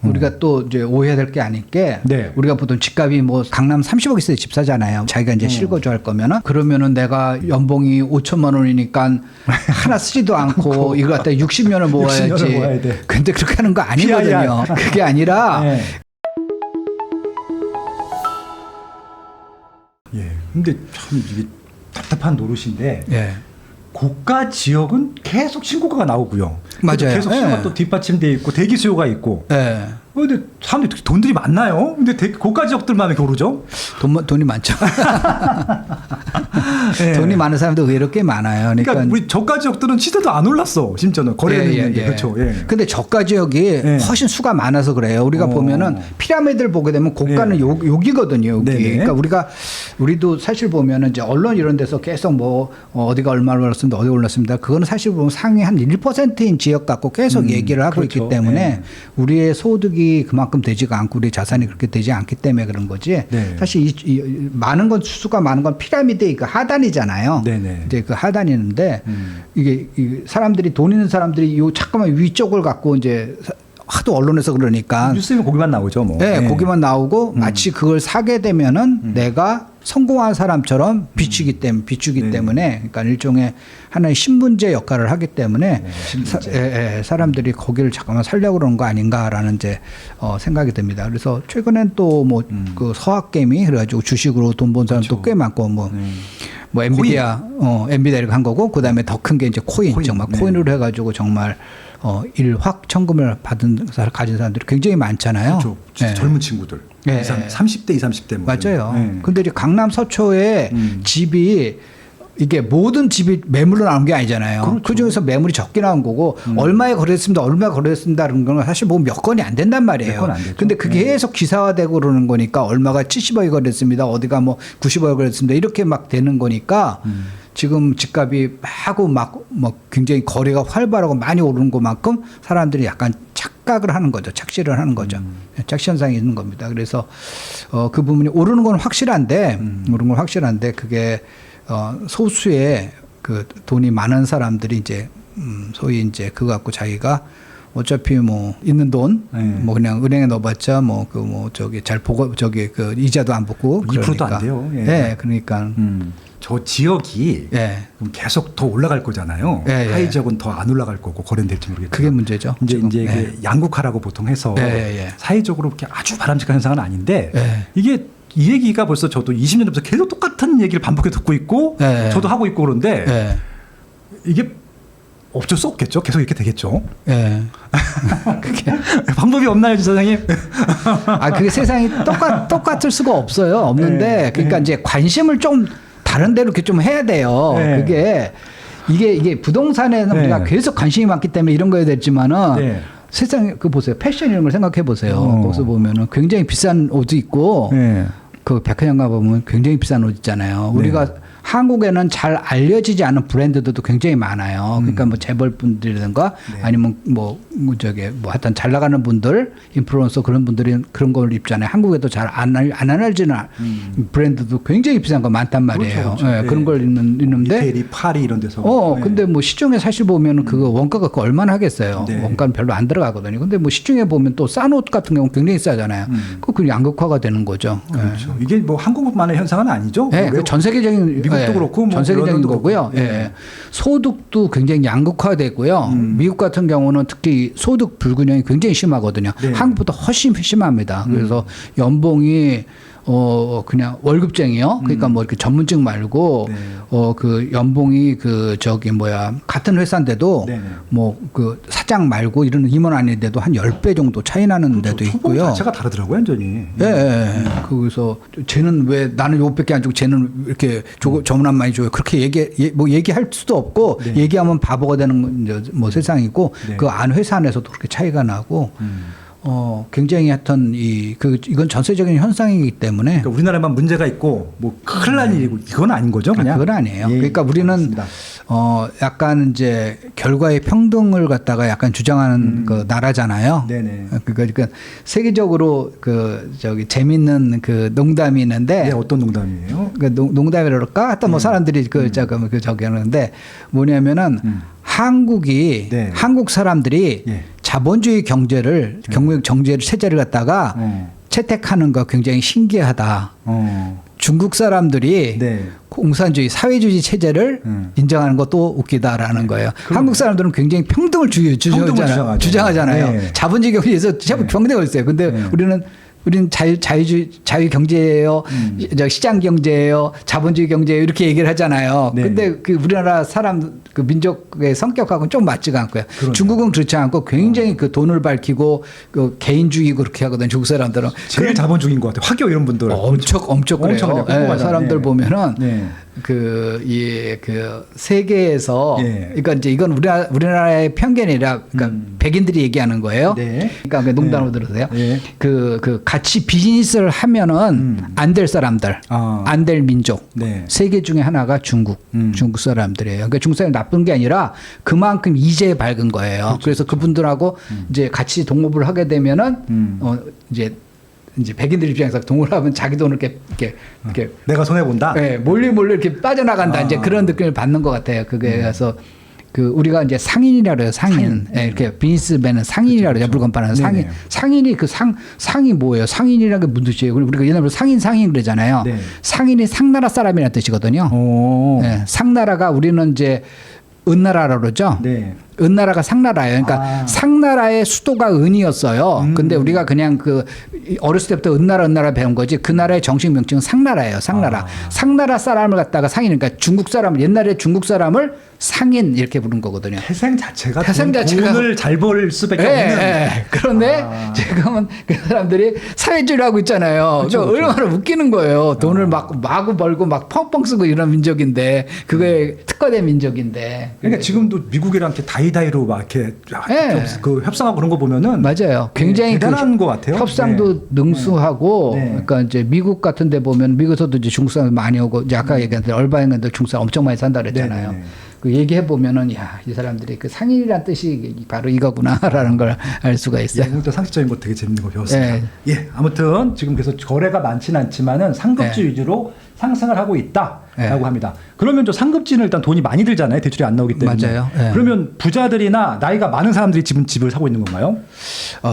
우리가 또 이제 오해될 게 아닐게 네. 우리가 보통 집값이 뭐 강남 30억 있어야 집 사잖아요. 자기가 이제 실거주 할 거면은 그러면은 내가 연봉이 5천만 원이니까 하나 쓰지도 않고 이걸 갖다 60년을 모아야지. 60년을 모아야 돼. 근데 그렇게 하는 거 아니거든요. PIR. 그게 아니라 네. 예. 근데 참 이게 답답한 노릇인데 예. 고가 지역은 계속 신고가가 나오고요. 맞아요. 계속 수요가 예. 또 뒷받침돼 있고 대기 수요가 있고. 예. 근데 사람들이 돈들이 많나요? 근데 고가 지역들만 이렇게 오르죠? 돈이 많죠. 예. 돈이 많은 사람도 의외로 꽤 많아요. 그러니까 우리 저가 지역들은 시세도 안 올랐어. 심지어는 거래는 있는데 그렇죠. 예. 근데 저가 지역이 예. 훨씬 수가 많아서 그래요. 우리가 보면은 피라미드를 보게 되면 고가는 여기거든요. 여기. 네네. 그러니까 우리도 사실 보면은 이제 언론 이런 데서 계속 뭐 어디가 얼마나 올랐습니다. 어디 올랐습니다. 그거는 사실 보면 상위 한 1%인 지역 갖고 계속 얘기를 하고 그렇죠. 있기 때문에 네. 우리의 소득이 그만큼 되지가 않고 우리 자산이 그렇게 되지 않기 때문에 그런 거지. 네. 사실 이 많은 건 수가 많은 건 피라미드의 그 하단이잖아요. 네네. 이제 그 하단이는데 이게 사람들이 돈 있는 사람들이 요 잠깐만 위쪽을 갖고 이제 하도 언론에서 그러니까 뉴스에는 고기만 나오죠, 뭐. 네, 예. 고기만 나오고 마치 그걸 사게 되면은 내가 성공한 사람처럼 비추기 네. 때문에 그러니까 일종의 하나의 신분제 역할을 하기 때문에 네, 신분제. 사람들이 거기를 잠깐만 살려고 그러는 거 아닌가라는 이제 생각이 듭니다. 그래서 최근엔 또 뭐 그 서학개미 그래가지고 주식으로 돈 번 사람 또 꽤 많고 뭐 엔비디아 엔비디아를 한 거고 그다음에 더 큰 게 이제 코인 정말 네. 코인으로 해가지고 정말 일확 천금을 가진 사람들이 굉장히 많잖아요. 그렇죠. 진짜 네. 젊은 친구들. 네. 30대, 20, 30대. 뭐. 맞아요. 네. 근데 이제 강남 서초에 집이 이게 모든 집이 매물로 나온 게 아니잖아요. 그렇죠. 그중에서 매물이 적게 나온 거고 얼마에 거래했습니다. 얼마에 거래했습니다라는 건 사실 보면 몇 건이 안 된단 말이에요. 몇 건 안 되죠. 근데 그게 계속 기사화되고 그러는 거니까 얼마가 70억이 거래했습니다. 어디가 뭐 90억이 거래했습니다. 이렇게 막 되는 거니까 지금 집값이 막 굉장히 거래가 활발하고 많이 오르는 것만큼 사람들이 약간 착각을 하는 거죠. 착시를 하는 거죠. 착시 현상이 있는 겁니다. 그래서 그 부분이 오르는 건 확실한데 오르는 건 확실한데 그게 소수의 그 돈이 많은 사람들이 이제 소위 이제 그거 갖고 자기가 어차피 뭐 있는 돈 뭐 그냥 은행에 넣어봤자 뭐 그 뭐 저기 잘 보고 저기 그 이자도 안 붙고 2%도 안 돼요. 예. 네, 그러니까 저 지역이 예. 그럼 계속 더 올라갈 거잖아요. 예, 예. 하위 지역은 더 안 올라갈 거고 거래는 될지 모르겠어요. 그게 문제죠. 이제 지금. 이제 이게 예. 양극화라고 보통 해서 예. 사회적으로 그렇게 아주 바람직한 현상은 아닌데 예. 이게 이 얘기가 벌써 저도 20년 전부터 계속 똑같은 얘기를 반복해 듣고 있고 예. 저도 하고 있고 그런데 예. 이게 어쩔 수 없겠죠. 계속 이렇게 되겠죠. 예. 그게 방법이 없나요, 지사장님? 그게 세상이 똑같을 수가 없어요. 없는데 그러니까 이제 관심을 좀 다른 데로 이렇게 좀 해야 돼요. 네. 그게 이게 부동산에는 네. 우리가 계속 관심이 많기 때문에 이런 거야 됐지만은 네. 세상에 그 보세요. 패션 이런 걸 생각해 보세요. 거기서 보면은 굉장히 비싼 옷도 있고 네. 그 백화점 가 보면 굉장히 비싼 옷 있잖아요. 네. 우리가 한국에는 잘 알려지지 않은 브랜드들도 굉장히 많아요. 그러니까 뭐 재벌분들이든가 네. 아니면 뭐 하여튼 잘 나가는 분들, 인플루언서 그런 분들이 그런 걸 입잖아요. 한국에도 잘 안 알려지는 브랜드도 굉장히 비싼 거 많단 말이에요. 그렇죠. 예, 네. 그런 걸 입는데 이태리, 파리 이런 데서. 네. 근데 뭐 시중에 사실 보면은 그거 원가가 그거 얼마나 하겠어요. 네. 원가는 별로 안 들어가거든요. 근데 뭐 시중에 보면 또 싼 옷 같은 경우는 굉장히 싸잖아요. 그 양극화가 되는 거죠. 그렇죠. 이게 뭐 한국만의 현상은 아니죠. 네, 뭐 전 세계적인 미국도 그렇고 뭐 전 세계적인 런던도 거고요. 그렇고. 예. 소득도 굉장히 양극화되고요. 미국 같은 경우는 특히 소득 불균형이 굉장히 심하거든요. 네. 한국보다 훨씬 심합니다. 그래서 연봉이 그냥 월급쟁이요. 그러니까 뭐 이렇게 전문직 말고 네. 그 연봉이 같은 회사인데도 네네. 뭐 그 사장 말고 이런 임원 아닌데도 한 10배 정도 차이 나는 데도 초봉 있고요. 자체가 다르더라고요, 완전히. 예. 거기서 쟤는 왜 나는 요것밖에 안 주고 쟤는 이렇게 저만 많이 줘요. 그렇게 얘기할 수도 없고 네. 얘기하면 바보가 되는 뭐 세상이고 네. 그 안 회사 안에서도 그렇게 차이가 나고 굉장히 하여튼 이건 전세적인 현상이기 때문에 그러니까 우리나라만 문제가 있고 뭐 큰일 날 일이고 이건 아닌 거죠, 그냥. 그건 아니에요. 예, 그러니까 우리는 알겠습니다. 약간 이제 결과의 평등을 갖다가 약간 주장하는 그 나라잖아요. 네네. 그러니까 세계적으로 재밌는 그 농담이 있는데 네, 어떤 농담이에요? 그 농담이라 그럴까? 하여튼 뭐 사람들이 저기 하는데 뭐냐면은 한국 사람들이 네. 자기 자본주의 경제를 경제 체제를 갖다가 채택하는 거 굉장히 신기하다. 중국 사람들이 네. 공산주의 사회주의 체제를 인정하는 것도 웃기다라는 거예요. 한국 사람들은 굉장히 평등을 주장하잖아요. 네. 자본주의 경제에서 평등을 있어요. 근데 우리는 자유 경제예요, 시장 경제예요, 자본주의 경제예요 이렇게 얘기를 하잖아요. 네. 근데 그 우리나라 사람 그 민족의 성격하고는 좀 맞지가 않고요. 그러네요. 중국은 그렇지 않고 굉장히 그 돈을 밝히고 그 개인주의 그렇게 하거든. 중국 사람들은 제일 자본주의인 것 같아요. 화교 이런 분들 엄청 그래요. 그냥 사람들 네. 보면은 네. 그 세계에서 예. 그러니까 이제 이건 우리나라의 편견이라 그러니까 백인들이 얘기하는 거예요. 네. 그러니까 농담으로 들으세요. 예. 그 같이 비즈니스를 하면은 안 될 사람들, 안 될 민족. 네. 세계 중에 하나가 중국 사람들이에요. 그러니까 중국 사람이 나쁜 게 아니라 그만큼 이제에 밝은 거예요. 그래서 그분들하고 이제 같이 동업을 하게 되면은 이제 백인들 입장에서 동업을 하면 자기 돈을 이렇게 내가 손해 본다. 네, 몰래 이렇게 빠져나간다. 이제 그런 느낌을 받는 것 같아요. 그게 그래서 그 우리가 이제 상인이라고 해요. 상인. 네, 이렇게 비즈니스맨은 상인이라고 그러죠. 물건 파는 상인. 네네. 상인이 그 상이 뭐예요? 상인이라는 게 무슨 뜻이에요? 우리가 옛날에 상인 그러잖아요. 네. 상인이 상나라 사람이라는 뜻이거든요. 네, 상나라가 우리는 이제 은나라라고 그러죠. 네. 은나라가 상나라예요. 그러니까 상나라의 수도가 은이었어요. 근데 우리가 그냥 그 어렸을 때부터 은나라 배운 거지. 그 나라의 정식 명칭은 상나라예요. 상나라. 상나라 사람을 갖다가 상인. 그러니까 중국 사람 옛날에 중국 사람을 상인 이렇게 부른 거거든요. 태생 자체가 자체가 돈을 잘 벌 수밖에 없는. 그런데 지금은 그 사람들이 사회주의를 하고 있잖아요. 그쵸. 얼마나 웃기는 거예요. 돈을 막 마구 벌고 막 펑펑 쓰고 이런 민족인데 그게 특화된 민족인데. 그러니까 지금도 미국이랑 이렇게 다이다이로 막 이렇게 그 협상하고 그런 거 보면은 맞아요. 굉장히 대단한 것 같아요. 협상도 능수하고 네. 그러니까 이제 미국 같은 데 보면 미국에서도 이제 중국 사람 많이 오고 이제 아까 얘기한 대로 얼바인간들 중국 사람 엄청 많이 산다 그랬잖아요. 네. 그 얘기해 보면은 야, 이 사람들이 그 상인이란 뜻이 바로 이거구나라는 걸 알 수가 있어요. 예, 오늘도 상식적인 거 되게 재밌는 거 배웠습니다. 네. 예, 아무튼 지금 그래서 거래가 많지는 않지만은 상급지 네. 위주로 상승을 하고 있다라고 네. 합니다. 그러면 저 상급지는 일단 돈이 많이 들잖아요. 대출이 안 나오기 때문에. 맞아요. 네. 그러면 부자들이나 나이가 많은 사람들이 집을 사고 있는 건가요?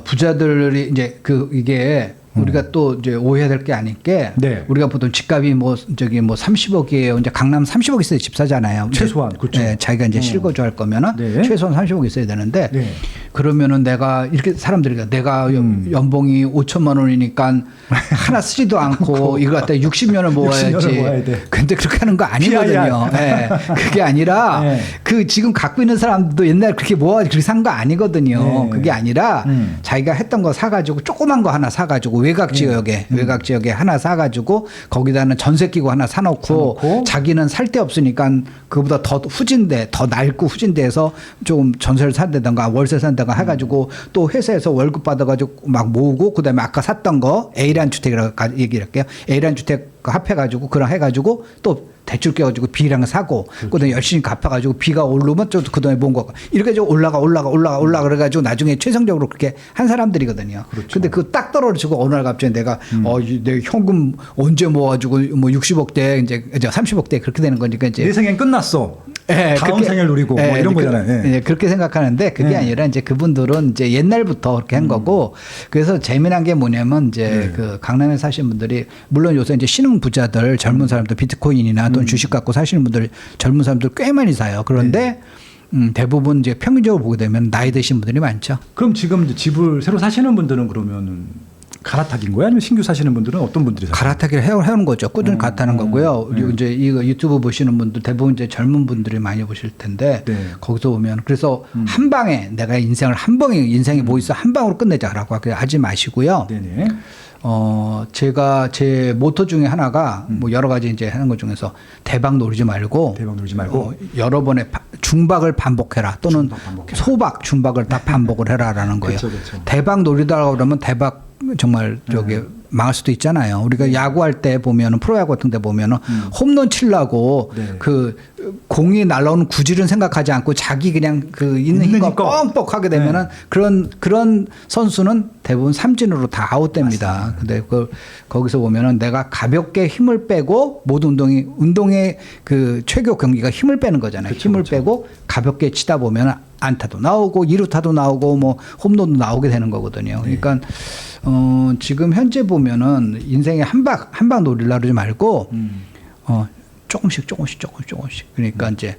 부자들이 이제 이게 우리가 또 이제 오해해야 될 게 아닌 게 네. 우리가 보통 집값이 뭐 30억이에요. 이제 강남 30억 있어야 집 사잖아요. 최소한 그렇죠. 네, 자기가 이제 실거주 할 거면은 네. 최소한 30억 있어야 되는데 네. 그러면은 내가 이렇게 사람들이 내가 연봉이 5천만 원이니까 하나 쓰지도 않고 이거 갖다 60년을 모아야지. 60년을 모아야 돼. 근데 그렇게 하는 거 아니거든요. 네. 그게 아니라 네. 그 지금 갖고 있는 사람도 옛날에 그렇게 모아 그렇게 산 거 아니거든요. 네. 그게 아니라 자기가 했던 거 사가지고 조그만 거 하나 사가지고 외곽 지역에 하나 사가지고 거기다는 전세 끼고 하나 사놓고 자기는 살 데 없으니까 그보다 더 후진데 더 낡고 후진데에서 조금 전세를 산다든가 월세 산다든가 해가지고 또 회사에서 월급 받아가지고 막 모으고 그다음에 아까 샀던 거 A란 주택이라고 얘기할게요. A란 주택 합해가지고 그랑 해가지고 또 대출 껴가지고 B랑 사고 그다음에 열심히 갚아가지고 B가 오르면 또 그다음에 뭔 거 이렇게 좀 올라가 그래가지고 나중에 최종적으로 그렇게 한 사람들이거든요. 그렇죠. 근데 그 딱 떨어지고 어느 날 갑자기 내가 내 현금 언제 모아가지고 뭐 60억대 이제 30억대 그렇게 되는 거니까 이제 내 생엔 끝났어. 예, 다음 그렇게, 생을 누리고 뭐 이런 거잖아요. 예. 그렇게 생각하는데 그게 아니라 이제 그분들은 이제 옛날부터 그렇게 한 거고 그래서 재미난 게 뭐냐면 이제 그 강남에 사시는 분들이 물론 요새 이제 신흥 부자들 젊은 사람들 비트코인이나 또는 주식 갖고 사시는 분들 젊은 사람들 꽤 많이 사요. 그런데 대부분 이제 평균적으로 보게 되면 나이 드신 분들이 많죠. 그럼 지금 이제 집을 새로 사시는 분들은 그러면은 갈아타기인 거야? 아니면 신규 사시는 분들은 어떤 분들이 사세요? 갈아타기를 해오는 거죠. 꾸준히 갈아타는 거고요. 그리고 이제 이거 유튜브 보시는 분들 대부분 이제 젊은 분들이 많이 보실 텐데 네. 거기서 보면 그래서 한 방에 내가 인생을 인생이 뭐 있어 한 방으로 끝내자라고 하지 마시고요. 네네. 제가 제 모토 중에 하나가 뭐 여러 가지 이제 하는 것 중에서 대박 노리지 말고 여러 번의 중박을 반복해라 또는 소박 중박을 다 반복을 해라라는 거예요. 그쵸. 대박 노리다가 그러면 대박 정말 망할 수도 있잖아요. 우리가 야구할 때 보면은 프로야구 같은 데 보면은 홈런 치려고 그 공이 날라오는 구질은 생각하지 않고 자기 그냥 그 있는 힘과 뻥뻑 하게 되면은 그런 선수는 대부분 삼진으로 다 아웃됩니다. 근데 거기서 보면은 내가 가볍게 힘을 빼고 모든 운동의 그 최고 경기가 힘을 빼는 거잖아요. 힘을 빼고 가볍게 치다 보면은 안타도 나오고 2루타도 나오고 뭐 홈런도 나오게 되는 거거든요. 그러니까 지금 현재 보면은 인생에 한 방 노리려 그러지 말고 조금씩. 그러니까 이제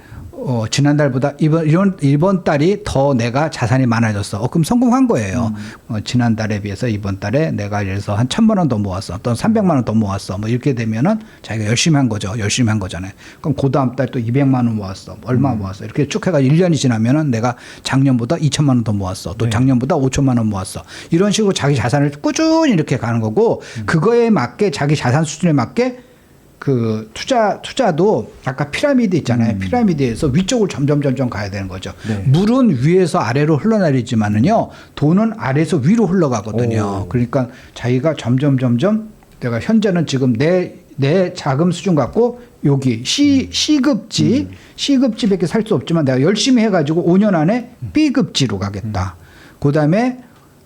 지난달보다 이번 달이 더 내가 자산이 많아졌어. 그럼 성공한 거예요. 지난달에 비해서 이번 달에 내가 예를 들어서 한 1,000만 원 더 모았어. 또는 300만 원 더 모았어. 뭐 이렇게 되면은 자기가 열심히 한 거죠. 열심히 한 거잖아요. 그럼 그 다음 달 또 200만 원 모았어. 얼마 모았어. 이렇게 쭉 해가 1년이 지나면은 내가 작년보다 2천만 원 더 모았어. 또 작년보다 5천만 원 모았어. 이런 식으로 자기 자산을 꾸준히 이렇게 가는 거고 그거에 맞게 자기 자산 수준에 맞게 그 투자도 아까 피라미드 있잖아요. 피라미드에서 위쪽을 점점 가야 되는 거죠. 네. 물은 위에서 아래로 흘러내리지만은요, 돈은 아래에서 위로 흘러가거든요. 그러니까 자기가 점점 내가 현재는 지금 내 자금 수준 갖고 여기 C급지밖에 살 수 없지만 내가 열심히 해가지고 5년 안에 B급지로 가겠다. 그다음에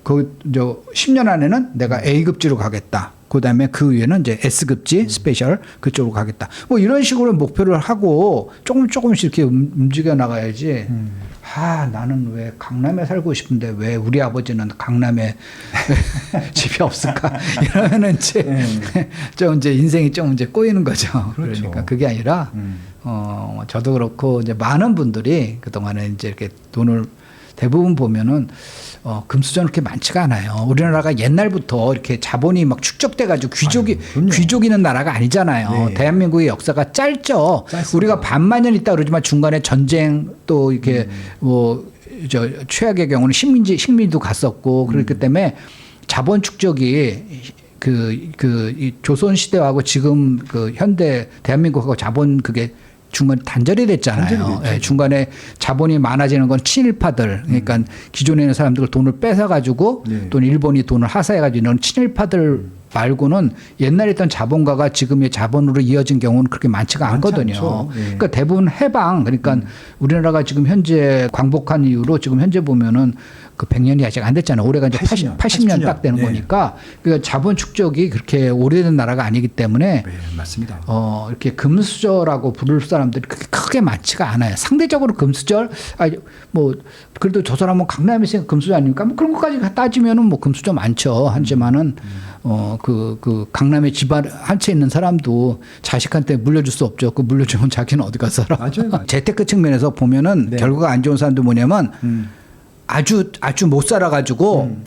10년 안에는 내가 A급지로 가겠다. 그다음에 그 위에는 이제 S급지 스페셜 그쪽으로 가겠다. 뭐 이런 식으로 목표를 하고 조금씩 이렇게 움직여 나가야지. 나는 왜 강남에 살고 싶은데 왜 우리 아버지는 강남에 집이 없을까? 이러면은 이제 인생이 좀 이제 꼬이는 거죠. 그렇죠. 그러니까 그게 아니라 저도 그렇고 이제 많은 분들이 그동안에 이제 이렇게 돈을 대부분 보면은 금수저는 그렇게 많지가 않아요. 우리나라가 옛날부터 이렇게 자본이 막 축적돼가지고 귀족 있는 나라가 아니잖아요. 네. 대한민국의 역사가 짧죠. 짧습니다. 우리가 반만 년 있다 그러지만 중간에 전쟁 또 이렇게 최악의 경우는 식민지도 갔었고 그렇기 때문에 자본 축적이 이 조선 시대하고 지금 그 현대 대한민국하고 자본 그게 중간에 단절이 됐잖아요. 예, 중간에 자본이 많아지는 건 친일파들, 그러니까 기존에 있는 사람들 돈을 뺏어가지고 또는 일본이 돈을 하사해가지고 이런 친일파들 말고는 옛날에 있던 자본가가 지금의 자본으로 이어진 경우는 그렇게 많지가 않거든요. 그러니까 대부분 해방, 그러니까 우리나라가 지금 현재 광복한 이후로 지금 현재 보면은 그 100년이 아직 안 됐잖아요. 올해가 이제 80년 딱 되는 거니까 그러니까 자본 축적이 그렇게 오래된 나라가 아니기 때문에 네, 맞습니다. 이렇게 금수저라고 부를 사람들이 그렇게 크게 많지가 않아요. 상대적으로 금수저, 그래도 저 사람은 강남에 있으니까 금수저 아닙니까? 뭐 그런 것까지 따지면은 뭐 금수저 많죠. 하지만은 그 강남에 집 한 채 있는 사람도 자식한테 물려줄 수 없죠. 그 물려주면 자기는 어디 가서 살아. 맞아요. 재테크 측면에서 보면은 결과가 안 좋은 사람도 뭐냐면 아주 못 살아가지고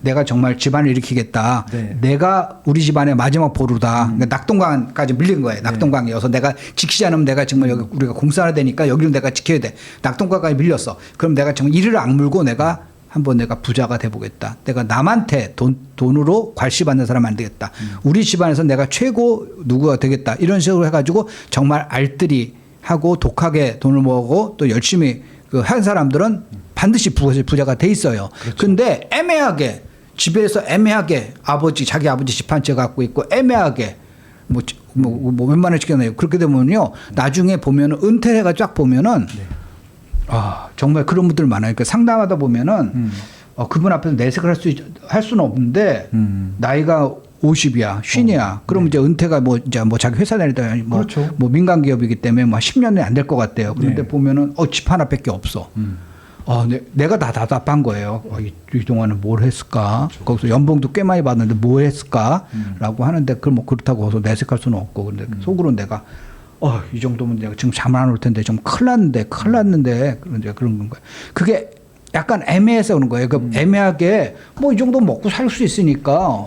내가 정말 집안을 일으키겠다. 내가 우리 집안의 마지막 보루다. 그러니까 낙동강까지 밀린 거예요. 낙동강이어서 내가 지키지 않으면 내가 정말 여기 우리가 공사해야 되니까 여기를 내가 지켜야 돼. 낙동강까지 밀렸어. 그럼 내가 정말 이를 악물고 내가 한번 내가 부자가 돼보겠다. 내가 남한테 돈으로 괄시받는 사람 안 되겠다. 우리 집안에서 내가 최고 누구가 되겠다. 이런 식으로 해가지고 정말 알뜰히 하고 독하게 돈을 모으고 또 열심히 한 사람들은 반드시 부자가 돼 있어요. 근데 애매하게 집에서 애매하게 자기 아버지 집 한 채 갖고 있고 애매하게 웬만하면 지켜내요. 그렇게 되면요 나중에 보면은 은퇴해가 쫙 보면은 정말 그런 분들 많아요. 그러니까 상담하다 보면은 그분 앞에서 내색을 할 수는 없는데 나이가 50이야, 50이야. 그러면 이제 은퇴가 자기 회사 다니다 그렇죠. 민간 기업이기 때문에 10년이 안 될 것 같대요. 그런데 보면은 집 하나밖에 없어. 내가 다 답답한 거예요. 이 동안은 뭘 했을까? 그렇죠. 거기서 연봉도 꽤 많이 받는데 뭘 했을까?라고 하는데 그걸 그렇다고 해서 내색할 수는 없고, 근데 속으로 내가 이 정도면 내가 지금 잠 안 올 텐데 좀 큰일 났는데 그런 건가요? 그게 약간 애매해서 그런 거예요. 애매하게 이 정도 먹고 살 수 있으니까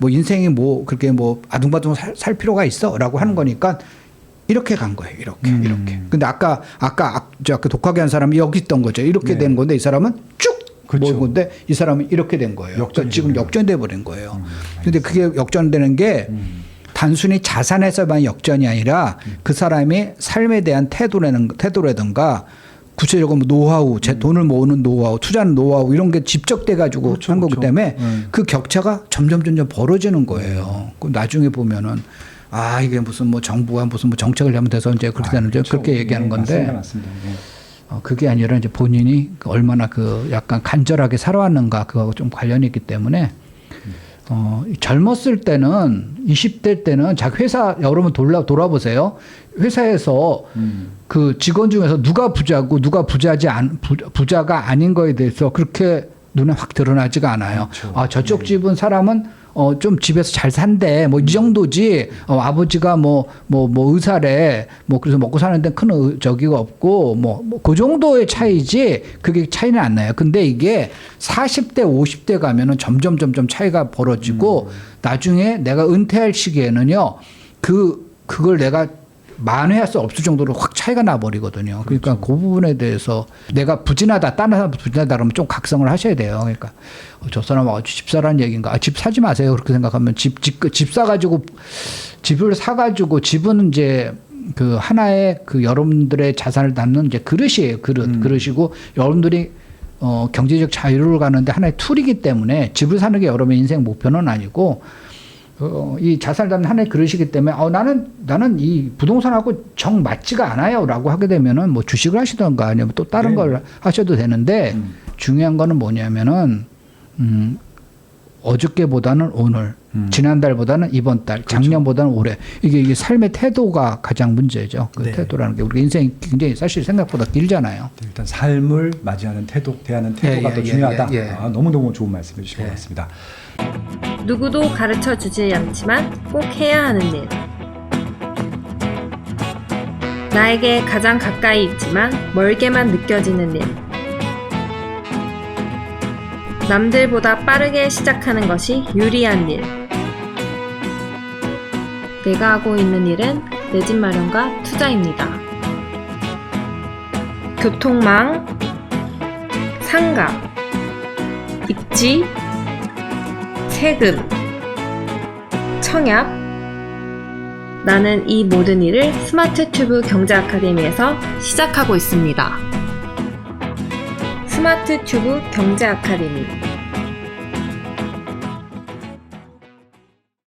인생이 그렇게 아둥바둥 살 필요가 있어라고 하는 거니까. 이렇게 간 거예요. 이렇게. 근데 아까 독하게 한 사람이 여기 있던 거죠. 이렇게 된 건데 이 사람은 쭉 모은 건데 이 사람은 이렇게 된 거예요. 그러니까 지금 역전돼 버린 거예요. 근데 그게 역전되는 게 단순히 자산에서만 역전이 아니라 그 사람이 삶에 대한 태도라든가 구체적으로 노하우, 돈을 모으는 노하우, 투자하는 노하우 이런 게 집적돼 가지고 한 거기 때문에 그 격차가 점점 벌어지는 거예요. 나중에 보면은 이게 무슨 정부가 무슨 정책을 잘못해서 이제 그렇게 되는 거죠. 그렇게 얘기하는 건데. 맞습니다. 그게 아니라 이제 본인이 얼마나 약간 간절하게 살아왔는가 그거하고 좀 관련이 있기 때문에 젊었을 때는 20대 때는 자기 회사 여러분 돌아보세요. 회사에서 그 직원 중에서 누가 부자고 누가 부자가 아닌 거에 대해서 그렇게 눈에 확 드러나지가 않아요. 그렇죠. 아, 저쪽 집은 사람은 좀 집에서 잘 산대. 뭐 이 정도지. 아버지가 뭐 의사래. 뭐 그래서 먹고 사는데 큰 저기가 없고 뭐 그 정도의 차이지. 그게 차이는 안 나요. 근데 이게 40대 50대 가면은 점점 차이가 벌어지고 나중에 내가 은퇴할 시기에는요. 그걸 내가 만회할 수 없을 정도로 확 차이가 나버리거든요. 그러니까 그 부분에 대해서 내가 부진하다, 다른 사람 부진하다 그러면 좀 각성을 하셔야 돼요. 그러니까 저 사람 집 사라는 얘기인가? 집 사지 마세요. 그렇게 생각하면 집 사가지고 집을 사가지고 집은 이제 그 하나의 그 여러분들의 자산을 담는 이제 그릇이에요. 그릇이고 여러분들이 경제적 자유를 가는데 하나의 툴이기 때문에 집을 사는 게 여러분의 인생 목표는 아니고. 이 자산을 담는 하나의 그릇이기 때문에 나는 이 부동산하고 정 맞지가 않아요라고 하게 되면은 뭐 주식을 하시던가 아니면 또 다른 걸 하셔도 되는데 중요한 거는 뭐냐면은 어저께보다는 오늘, 지난달보다는 이번 달, 작년보다는 올해 이게 삶의 태도가 가장 문제죠. 그 네. 태도라는 게 우리 인생이 굉장히 사실 생각보다 길잖아요. 일단 삶을 맞이하는 태도, 대하는 태도가 더 중요하다. 아, 너무너무 좋은 말씀해 주신 것 같습니다. 누구도 가르쳐 주지 않지만 꼭 해야 하는 일. 나에게 가장 가까이 있지만 멀게만 느껴지는 일. 남들보다 빠르게 시작하는 것이 유리한 일. 내가 하고 있는 일은 내 집 마련과 투자입니다. 교통망, 상가, 입지, 세금, 청약. 나는 이 모든 일을 스마트 튜브 경제 아카데미에서 시작하고 있습니다. 스마트 튜브 경제 아카데미.